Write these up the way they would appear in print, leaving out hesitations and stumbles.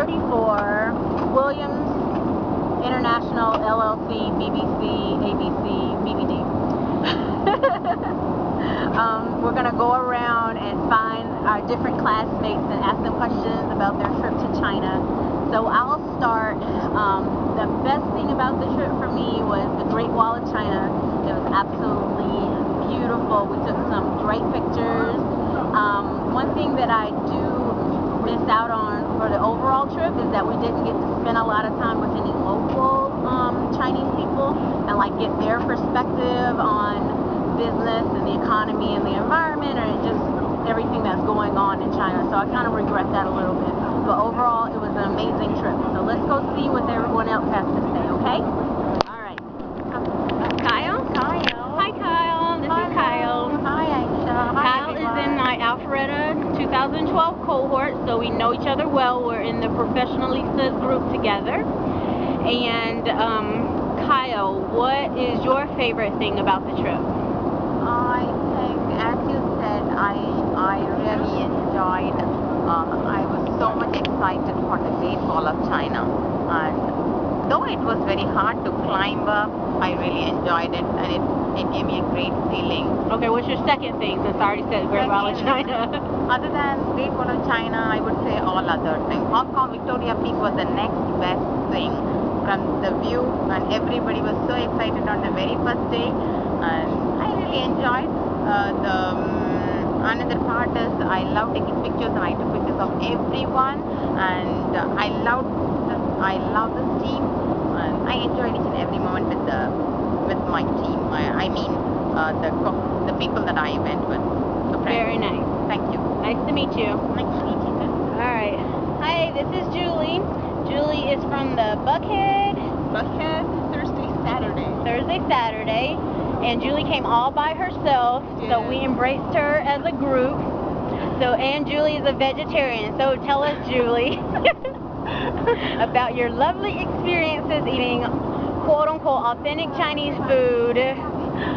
34, Williams International LLC, BBC, ABC, BBD. We're going to go around and find our different classmates and ask them questions about their trip to China. So I'll start. The best thing about the trip for me was the Great Wall of China. It was absolutely beautiful. We took some great pictures. One thing that I do miss out on for the overall trip is that we didn't get to spend a lot of time with any local Chinese people and like get their perspective on business and the economy and the environment and just everything that's going on in China. So I kind of regret that a little bit. But overall, it was an amazing trip. So let's go see what everyone else has to say, okay? All right. Kyle? Hi, Kyle. This is Kyle. Hi, Aisha. Kyle is in my Alpharetta 2012 cohort, so we know each other well. We're in the Professionalistas group together. And Kyle, what is your favorite thing about the trip? I think, as you said, I really enjoyed. I was so much excited for the Great Wall of China, and though it was very hard to climb up, I really enjoyed it, and it gave me a great feeling. Okay, what's your second thing, since I already said Great Wall of China? Other than Great Wall of China, I would say all other things. Hong Kong Victoria Peak was the next best thing from the view, and everybody was so excited on the very first day, and I really enjoyed another part is I love taking pictures, and I took pictures of everyone, and I love the team, and I enjoyed each and every moment with my team. I mean the people that I went with. The friends. Very nice. Thank you. Nice to meet you. Nice to meet you too. All right. Hi, this is Julie. Julie is from the Buckhead Thursday, Saturday. And Julie came all by herself, so we embraced her as a group. And Julie is a vegetarian, so tell us, Julie, about your lovely experiences eating quote-unquote authentic Chinese food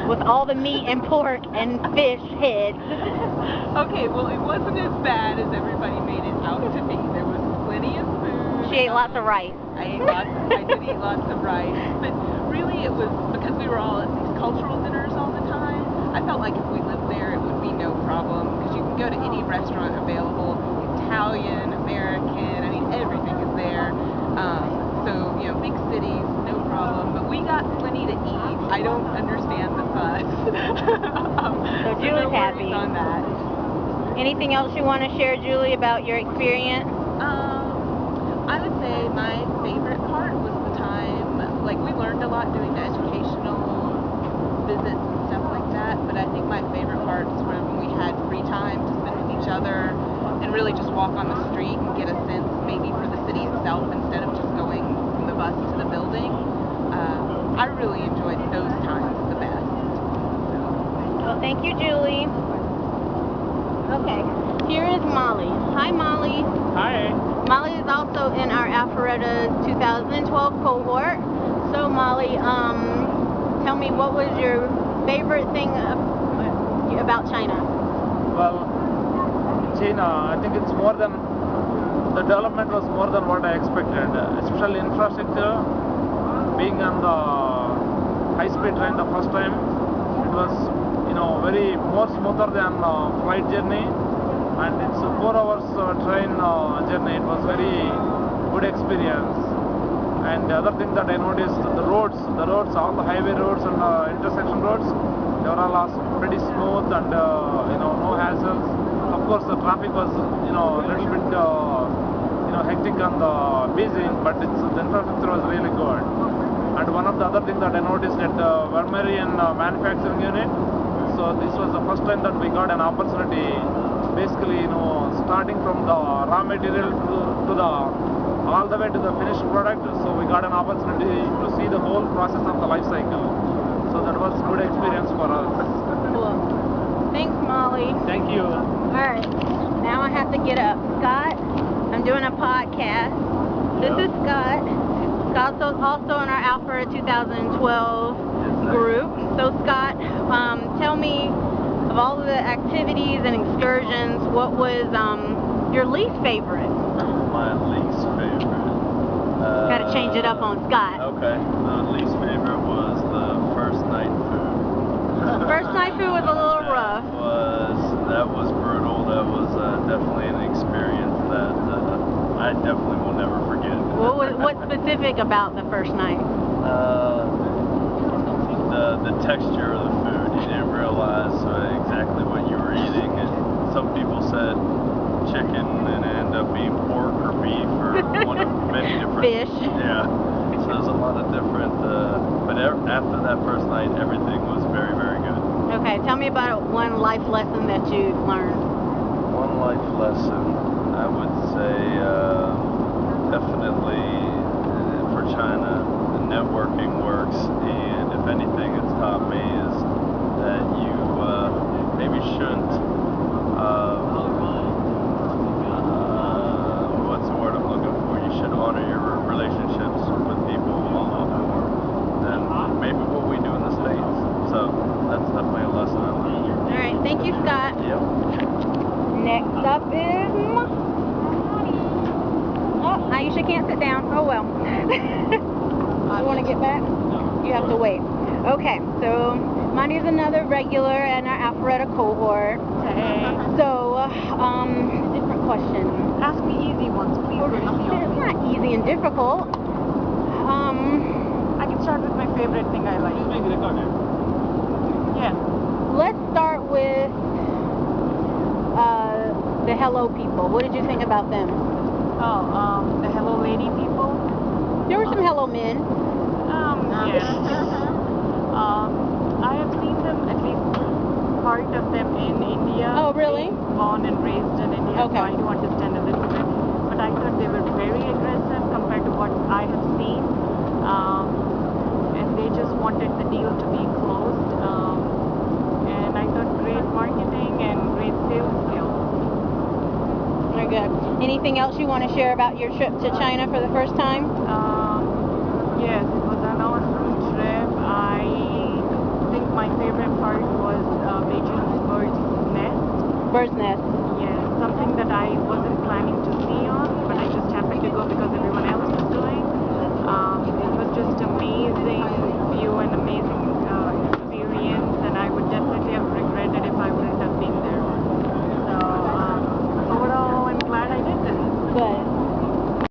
with all the meat and pork and fish heads. Okay, well, it wasn't as bad as everybody made it out to be. There was plenty of food. She ate lots of rice. I did eat lots of rice, but really it was because we were all at these cultural dinners all the time. I felt like if we lived there, it would be no problem because you can go to any restaurant available, Italian, American, I mean everything is there. So you know, big cities, no problem. But we got plenty to eat. I don't understand the fuss. So Julie's happy on that. Anything else you want to share, Julie, about your experience? I would say my favorite part was the time, like we learned a lot doing the educational visits and stuff like that, but I think my favorite part is when we had free time to spend with each other and really just walk on the street and get a sense maybe for the city itself instead of just going from the bus to the building. I really enjoyed those times the best. Well, thank you, Julie. Okay, here is Molly. Hi, Molly. Hi. Molly is also in our Alpharetta 2012 cohort. So Molly, tell me, what was your favorite thing about China? Well, China, I think it's more than, the development was more than what I expected, especially infrastructure. Being on the high-speed train the first time, it was, very more smoother than flight journey, and it's a 4 hours train journey. It was very good experience. And the other thing that I noticed, the roads, all the highway roads and intersection roads, they were all pretty smooth and no hassles. Of course, the traffic was a little bit hectic on the Beijing, but the infrastructure was really good. And one of the other things that I noticed at the Vermerian manufacturing unit, so this was the first time that we got an opportunity, basically, starting from the raw material to the all the way to the finished product. So we got an opportunity to see the whole process of the life cycle. So that was a good experience for us. Cool. Thanks, Molly. Thank you. All right, now I have to get up. Scott, I'm doing a podcast. This is Scott. Scott's also in our Alpha 2012 group. So Scott, tell me, of all of the activities and excursions, what was your least favorite? my least favorite. Gotta change it up on Scott. Okay. The least favorite was the first night food. First night food was a little rough. That was brutal. That was definitely an experience that I definitely will never forget. What's specific about the first night? The texture of the food. You didn't realize exactly what you were eating. And some people said chicken and it ended up being pork or beef or one of many different fish. Yeah. So there's a lot of different. But after that first night, everything was very, very good. Okay, tell me about one life lesson that you learned. One life lesson, I would say, definitely for China, the networking works, and if anything it's taught me is that you maybe shouldn't, what's the word I'm looking for? You should honor your relationships with people a lot more than maybe what we do in the States. So that's definitely a lesson I learned. All right, thank you, Scott. Yep. Next up is... Oh, Aisha can't sit down. Oh well. You want to get back? You have to wait. Okay, so Monty's another regular in our Alpharetta cohort. Hey. So, different question. Ask me easy ones, please. It's not easy and difficult. I can start with my favorite thing I like. Yeah. Let's start with the hello people. What did you think about them? Oh, the hello lady people. There were some hello men. Yeah. I have seen them, at least part of them in India. Oh, really? Being born and raised in India, Okay. so I do understand a little bit. But I thought they were very aggressive compared to what I have seen. And they just wanted the deal to be closed. And I thought great marketing and great sales skills. Very good. Anything else you want to share about your trip to China for the first time? Yes, it was an awesome trip. I think my favorite part was Beijing's bird's nest. Bird's nest. Yes, something that I wasn't planning to